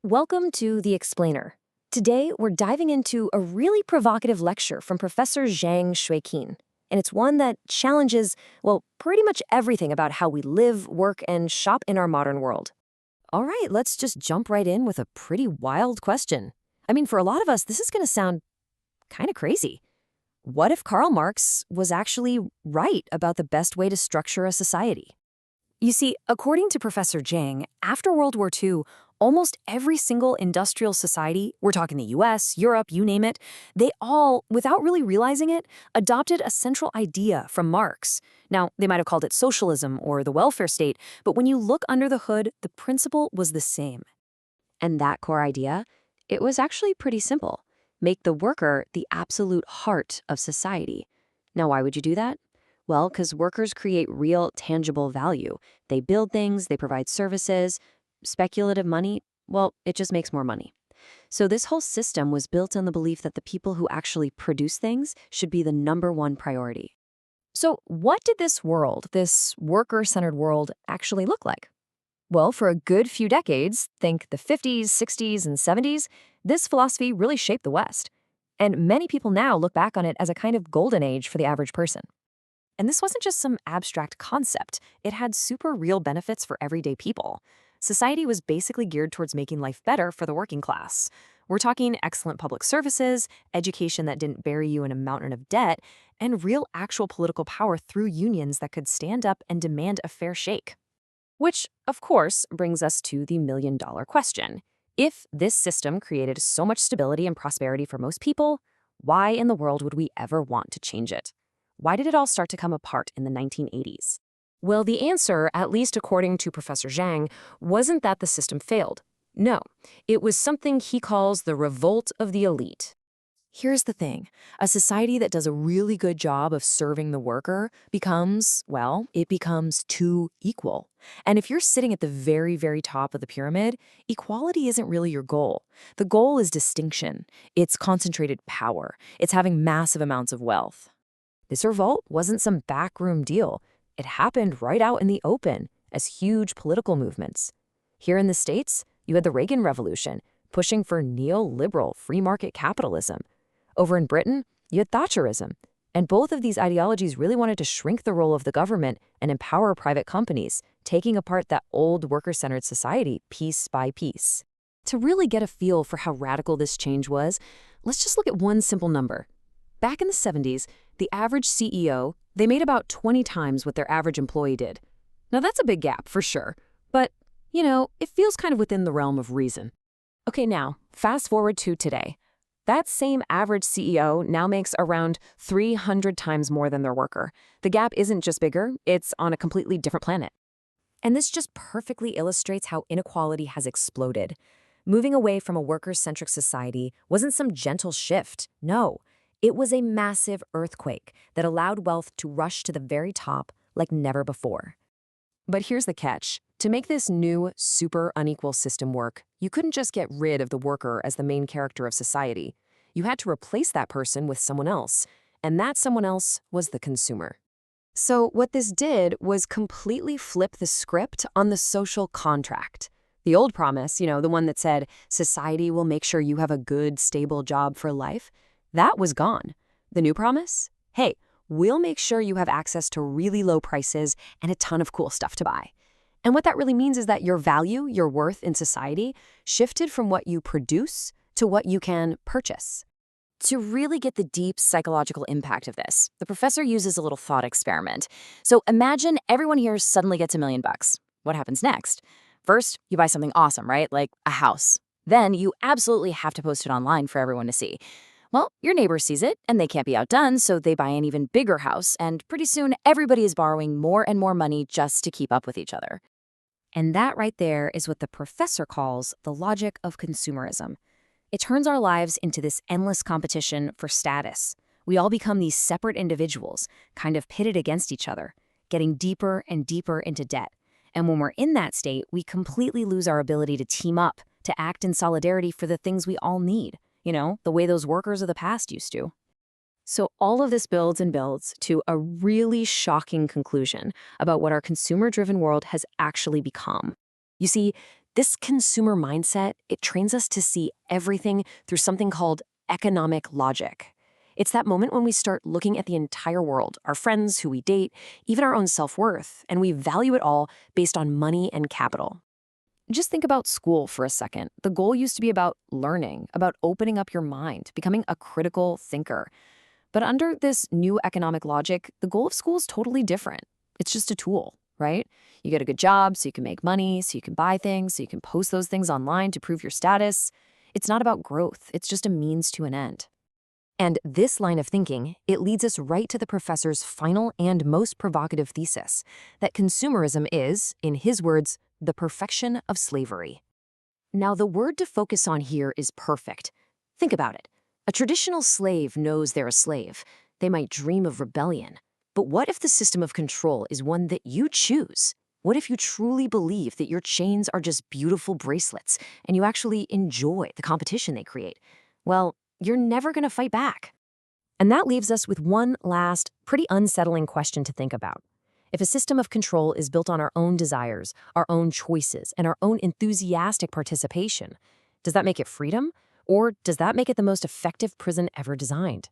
Welcome to The Explainer. Today, we're diving into a really provocative lecture from Professor Zhang Shuiqin, and it's one that challenges, well, pretty much everything about how we live, work, and shop in our modern world. All right, let's just jump right in with a pretty wild question. I mean, for a lot of us, this is going to sound kind of crazy. What if Karl Marx was actually right about the best way to structure a society? You see, according to Professor Zhang, after World War II, almost every single industrial society, we're talking the US, Europe, you name it, they all, without really realizing it, adopted a central idea from Marx. Now, they might have called it socialism or the welfare state, but when you look under the hood, the principle was the same. And that core idea, it was actually pretty simple. Make the worker the absolute heart of society. Now, why would you do that? Well, because workers create real, tangible value. They build things, they provide services. Speculative money, well, it just makes more money. So this whole system was built on the belief that the people who actually produce things should be the #1 priority. So what did this world, this worker-centered world, actually look like? Well, for a good few decades, think the 50s, 60s, and 70s, this philosophy really shaped the West. And many people now look back on it as a kind of golden age for the average person. And this wasn't just some abstract concept. It had super real benefits for everyday people. Society was basically geared towards making life better for the working class. We're talking excellent public services, education that didn't bury you in a mountain of debt, and real actual political power through unions that could stand up and demand a fair shake. Which, of course, brings us to the million-dollar question. If this system created so much stability and prosperity for most people, why in the world would we ever want to change it? Why did it all start to come apart in the 1980s? Well, the answer, at least according to Professor Zhang, wasn't that the system failed. No, it was something he calls the revolt of the elite. Here's the thing. A society that does a really good job of serving the worker becomes, well, it becomes too equal. And if you're sitting at the very, very top of the pyramid, equality isn't really your goal. The goal is distinction. It's concentrated power. It's having massive amounts of wealth. This revolt wasn't some backroom deal. It happened right out in the open as huge political movements. Here in the States, you had the Reagan Revolution, pushing for neoliberal free market capitalism. Over in Britain, you had Thatcherism. And both of these ideologies really wanted to shrink the role of the government and empower private companies, taking apart that old worker-centered society piece by piece. To really get a feel for how radical this change was, let's just look at one simple number. Back in the 70s, the average CEO, they made about 20 times what their average employee did. Now that's a big gap, for sure. But, it feels kind of within the realm of reason. Okay, now, fast forward to today. That same average CEO now makes around 300 times more than their worker. The gap isn't just bigger, it's on a completely different planet. And this just perfectly illustrates how inequality has exploded. Moving away from a worker-centric society wasn't some gentle shift. No. It was a massive earthquake that allowed wealth to rush to the very top like never before. But here's the catch. To make this new, super unequal system work, you couldn't just get rid of the worker as the main character of society. You had to replace that person with someone else, and that someone else was the consumer. So what this did was completely flip the script on the social contract. The old promise, the one that said, society will make sure you have a good, stable job for life, that was gone. The new promise? Hey, we'll make sure you have access to really low prices and a ton of cool stuff to buy. And what that really means is that your value, your worth in society, shifted from what you produce to what you can purchase. To really get the deep psychological impact of this, the professor uses a little thought experiment. So imagine everyone here suddenly gets $1 million. What happens next? First, you buy something awesome, right? Like a house. Then you absolutely have to post it online for everyone to see. Well, your neighbor sees it, and they can't be outdone, so they buy an even bigger house, and pretty soon everybody is borrowing more and more money just to keep up with each other. And that right there is what the professor calls the logic of consumerism. It turns our lives into this endless competition for status. We all become these separate individuals, kind of pitted against each other, getting deeper and deeper into debt. And when we're in that state, we completely lose our ability to team up, to act in solidarity for the things we all need. The way those workers of the past used to. So all of this builds and builds to a really shocking conclusion about what our consumer-driven world has actually become. You see, This consumer mindset, it trains us to see everything through something called economic logic. It's that moment when we start looking at the entire world, our friends, who we date, even our own self-worth, and we value it all based on money and capital. Just think about school for a second. The goal used to be about learning, about opening up your mind, becoming a critical thinker. But under this new economic logic, the goal of school is totally different. It's just a tool, right? You get a good job so you can make money, so you can buy things, so you can post those things online to prove your status. It's not about growth. It's just a means to an end. And this line of thinking, it leads us right to the professor's final and most provocative thesis, that consumerism is, in his words, the perfection of slavery. Now, the word to focus on here is perfect. Think about it. A traditional slave knows they're a slave. They might dream of rebellion. But what if the system of control is one that you choose? What if you truly believe that your chains are just beautiful bracelets and you actually enjoy the competition they create? Well, you're never going to fight back. And that leaves us with one last, pretty unsettling question to think about. If a system of control is built on our own desires, our own choices, and our own enthusiastic participation, does that make it freedom? Or does that make it the most effective prison ever designed?